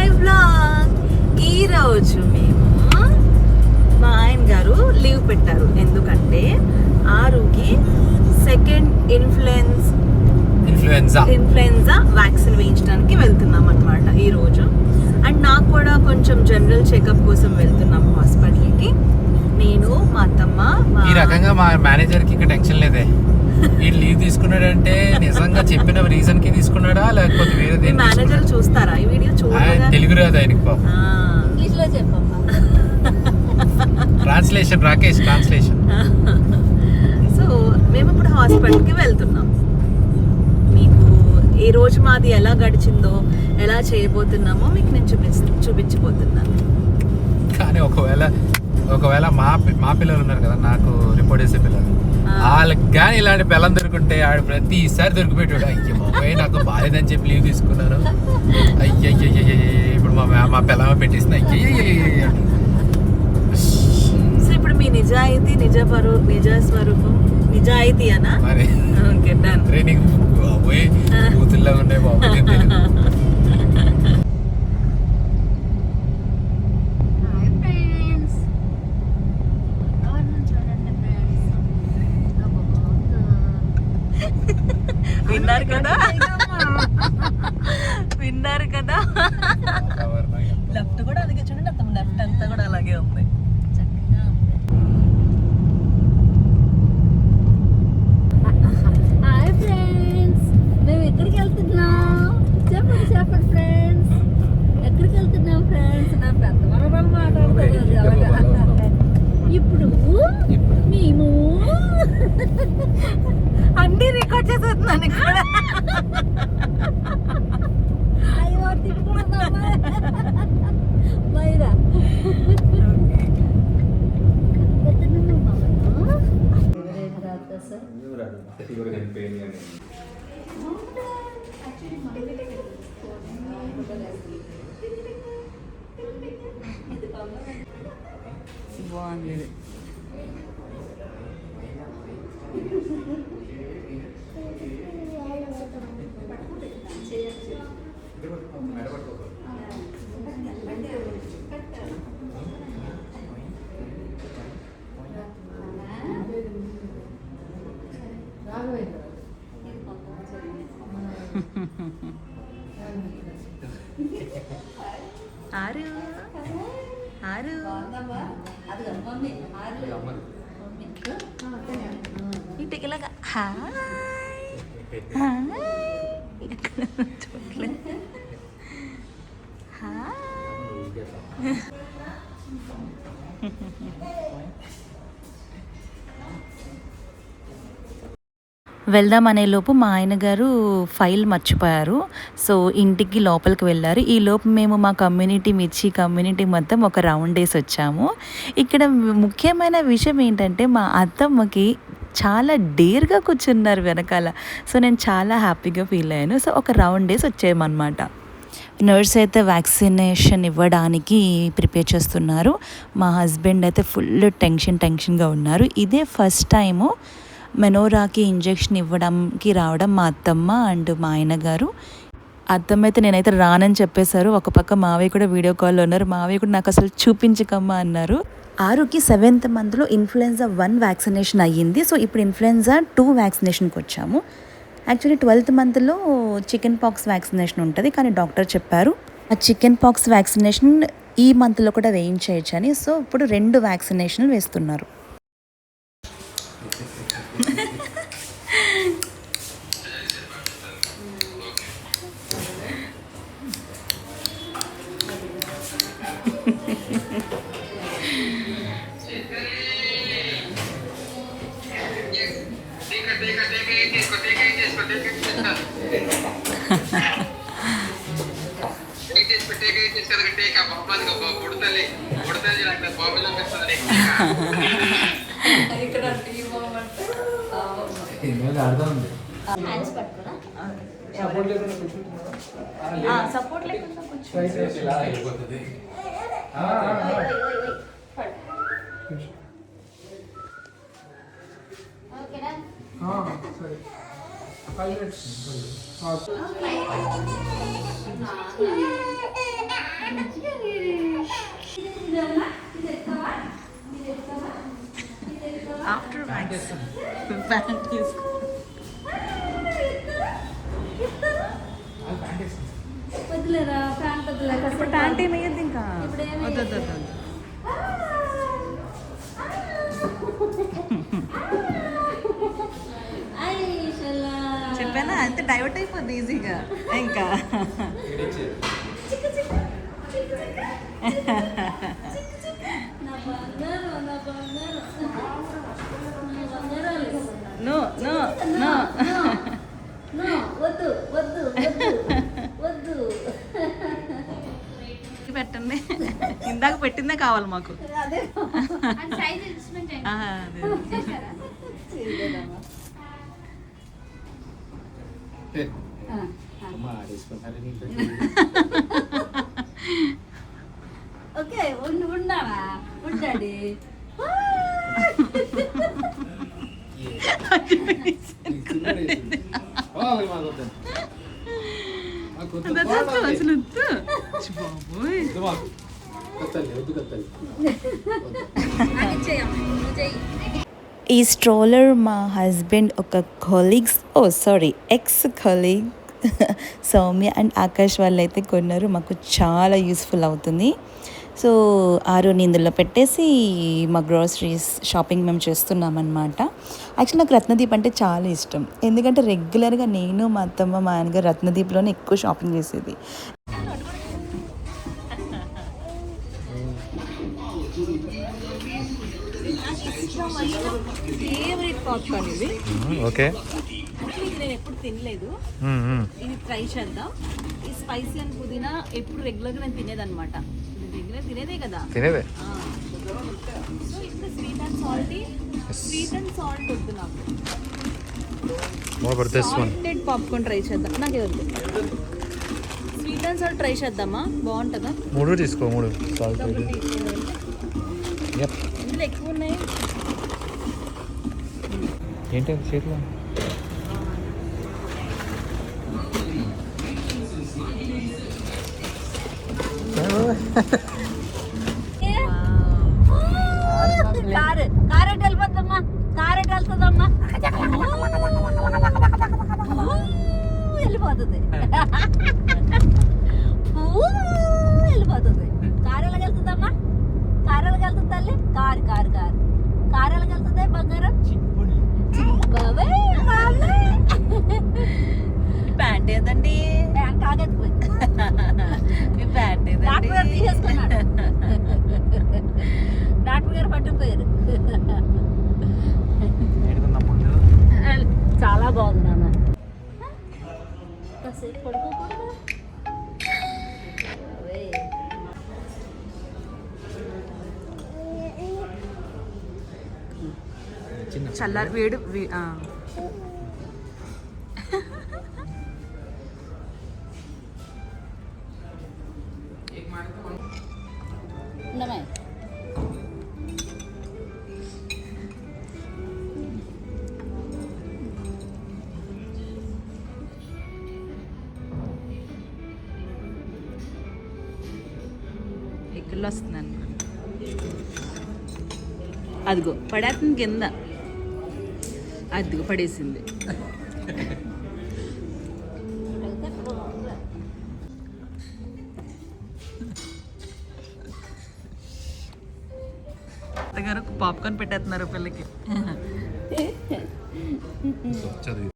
My vlog. ఈరోజు మేము మా ఆయన గారు లీవ్ పెట్టారు, ఎందుకంటే ఆరుకి సెకండ్ ఇన్ఫ్లుయెన్జా వ్యాక్సిన్ వేయించడానికి వెళ్తున్నాం అనమాట ఈరోజు. అండ్ నాకు కూడా కొంచెం జనరల్ చెకప్ కోసం వెళ్తున్నాము హాస్పిటల్కి. నేను మా అత్తమ్మ. ఈ రకంగా మా మేనేజర్కి ఇంకా టెన్షన్ లేదే, ఈ లీవ్ తీసుకున్నాడంటే నిజంగా చెప్పిన రీజన్ కి తీసుకున్నాడా లేకపోతే వేరే మేనేజర్ చూస్తారా ఈ వీడియో? చూడగా తెలుగు రాదు ఆయనకి, ఇంగ్లీష్ లో చెప్పమ్మా. Translation Rakesh translation. సో మేము ఇప్పుడు హాస్పిటల్కి వెళ్తున్నాం. మీకు ఈ రోజు మాది ఎలా గడిచిందో, ఎలా చేయబోతున్నామో మీకు నేను చూపించబోతున్నాను. కానీ ఒకవేళ మా పిల్లలు ఉన్నారు కదా, నాకు రిపోర్ట్ చేసే పిల్లలు, వాళ్ళకి కానీ ఇలాంటి పిల్లలు దొరుకుంటే ఆడు ప్రతిసారి దొరికిపోయాడు. అయ్యో బాబాయ్ నాకు బాలేదని చెప్పి లీవ్ తీసుకున్నాను, అయ్యయ్య ఇప్పుడు మా పిల్లమ పెట్టేసింది, అయ్యయ్య. సో ఇప్పుడు మీ నిజాయితీ, నిజస్వరూపం నిజాయితీ అనా? మరి నీకు బాబోయ్ కూతుల్లా ఉండే బాబోయ్. విన్నారు కదా లెఫ్ట్ కూడా అలాగే చూడండి, అతను లెఫ్ట్ అంతా కూడా అలాగే ఉంది. హాయ్ ఫ్రెండ్స్, మేము ఎక్కడికి వెళ్తున్నాం చెప్పండి ఫ్రెండ్స్. ఎక్కడికి వెళ్తున్నాం ఫ్రెండ్స్? నా పెద్ద మనవరాలు మాట్లాడుతుంది. ఇప్పుడు మేము అన్ని రికార్డ్ చేసేస్తున్నాను ఇక్కడ. అయ్యో మైరా బాగుంది. ఇంటికి ఇలాగా వెళ్దామనే లోపు మా ఆయన గారు ఫైల్ మర్చిపోయారు. సో ఇంటికి లోపలికి వెళ్ళారు. ఈ లోపు మేము మా మిర్చి కమ్యూనిటీ మొత్తం ఒక రౌండ్ వేసి వచ్చాము. ఇక్కడ ముఖ్యమైన విషయం ఏంటంటే మా అత్తమ్మకి చాలా డేర్గా కూర్చున్నారు వెనకాల. సో నేను చాలా హ్యాపీగా ఫీల్ అయ్యాను. సో ఒక రౌండ్ వేసి వచ్చామన్నమాట. నర్స్ అయితే వ్యాక్సినేషన్ ఇవ్వడానికి ప్రిపేర్ చేస్తున్నారు. మా హస్బెండ్ అయితే ఫుల్ టెన్షన్గా ఉన్నారు. ఇదే ఫస్ట్ టైము మెనోరాకి ఇంజెక్షన్ ఇవ్వడానికి రావడం మా అత్తమ్మ అండ్ మా ఆయన గారు. అత్తమ్మ అయితే నేనైతే రానని చెప్పేశారు. ఒక పక్క మావయ్య కూడా వీడియో కాల్లో ఉన్నారు. మావయ్య కూడా నాకు అసలు చూపించకమ్మా అన్నారు. ఆరుకి 7th మంత్లో ఇన్ఫ్లుయెన్జా 1 వ్యాక్సినేషన్ అయ్యింది. సో ఇప్పుడు ఇన్ఫ్లుయెన్జా 2 వ్యాక్సినేషన్కి వచ్చాము. యాక్చువల్లీ 12th మంత్లో చికెన్ పాక్స్ వ్యాక్సినేషన్ ఉంటుంది, కానీ డాక్టర్ చెప్పారు ఆ చికెన్ పాక్స్ వ్యాక్సినేషన్ ఈ మంత్లో కూడా వేయించేయచ్చు అని. సో ఇప్పుడు 2 వ్యాక్సినేషన్లు వేస్తున్నారు. సపోర్ట్ లేకుండా ఇదమ్మా ఇది ఎక్కవా ఇది ఎక్కవా ఇది ఎక్కవా ఆఫ్టర్ మ్యాక్స్ ప్యాంట్ తీసుకో. వద్దులేరా ప్యాంట్ వద్దులే ఇప్పుడు ప్యాంట్ ఏమయ్యేది ఇంకా ఇప్పుడు ఏమయ్యేది? వద్దు వద్దు వద్దు. ఐషలా చెప్పానా అంతే డైవర్ట్ అయిపోద్ది ఈజీగా ఇంకా. నా బంగారం నా బంగారం నా బంగారాలు నో నో నో నో వద్దు వద్దు వద్దు వద్దు పెట్టండి. ఇందాక పెట్టిందే కావాలి మాకు. అదే ఆ, అదే. చేయలేదమ్మా. ఆ, ఓకే ఉన్నావా ఉంటాడి అసలు వద్దు. ఛీ, బాబోయ్. ఈ స్ట్రోలర్ మా హస్బెండ్ ఒక colleagues X colleague Soumya and Akash వాళ్ళు అయితే కొన్నారు. మాకు చాలా యూస్ఫుల్ అవుతుంది. సో ఆరోని ఇందులో పెట్టేసి మా గ్రోసరీస్ షాపింగ్ మేము చేస్తున్నాం అనమాట. యాక్చువల్లీ నాకు రత్నదీప్ అంటే చాలా ఇష్టం. ఎందుకంటే రెగ్యులర్గా నేను మా అత్తమ్మ మా ఆయనగారు రత్నదీప్లోనే ఎక్కువ షాపింగ్ చేసేది. ఫేవరెట్ పాప్కార్న్ ఇది. ఓకే, ఇది నేను ఎప్పుడు తినలేదు. ఇది ట్రై చేద్దాం. ఈ స్పైసీ అండ్ పుదీనా ఎప్పుడు రెగ్యులర్గా నేను తినేదన్నమాట. రెగ్యులర్ తినేదే కదా. తినేదే. సో ఇప్పుడు స్వీట్ అండ్ సాల్ట్ వద్దు నాకు. సాల్టెడ్ పాప్కార్న్ ట్రై చేద్దాం. నాకే వద్దు. స్వీట్ అండ్ సాల్ట్ ట్రై చేద్దామా, బాగుంటుందా? 3 తీసుకో. 3 సాల్ట్. ఇందులో ఎక్కువ ఉన్నాయి. ఏంటి చేతిలో? కారెట్ వెళ్ళిపోద్దమ్మా కారెట్ వెళ్తుందమ్మా వెళ్ళిపోతుంది వెళ్ళిపోతుంది. కారు ఎలాగెళ్తుందమ్మా కారు ఎలాగెళ్తుంది తల్లి కారు కారు కారు కారు ఎలాగెళ్తుంది బంగారం బాబాయ్ ప్యాంట్ ఏదండి? ప్యాంట్ కాగెత్తిపోయి మీ ప్యాంట్ ఏదండి? డాక్టర్ గారు తీసేసుకున్నాడు. డాక్టర్ గారు పట్టుకుపోయారు. చాలా బాగుంది నాన్న. కాసేపు పడుకోకూడదు. చల్లారి వేడు ఉండమే ఎగ్గుల్లో వస్తుంది అనుకోండి. అదిగో పడేస్తుంది కింద. అదిగో పడేసింది. అత్తగారు పాప్కార్న్ పెట్టేస్తున్నారు పిల్లకి. చదివి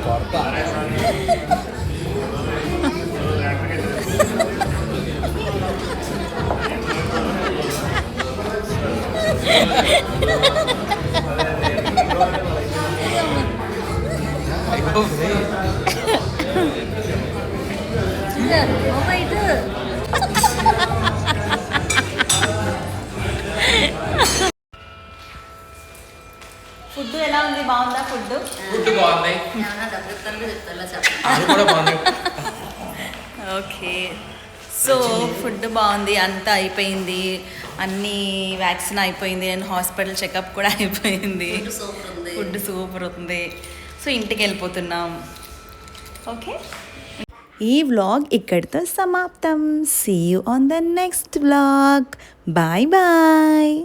కొడతా. ఫుడ్ ఎలా ఉంది? బాగుందా ఫుడ్? ఫుడ్ బాగుంది. అది కూడా బాగుంది. ఓకే, సో ఫుడ్ బాగుంది, అంతా అయిపోయింది, అన్నీ వ్యాక్సిన్ అయిపోయింది అండ్ హాస్పిటల్ చెకప్ కూడా అయిపోయింది. ఫుడ్ సూపర్ ఉంది. సో ఇంటికి వెళ్ళిపోతున్నాం. ఓకే, ఈ వ్లాగ్ ఇక్కడితో సమాప్తం. See you on the next vlog. Bye bye.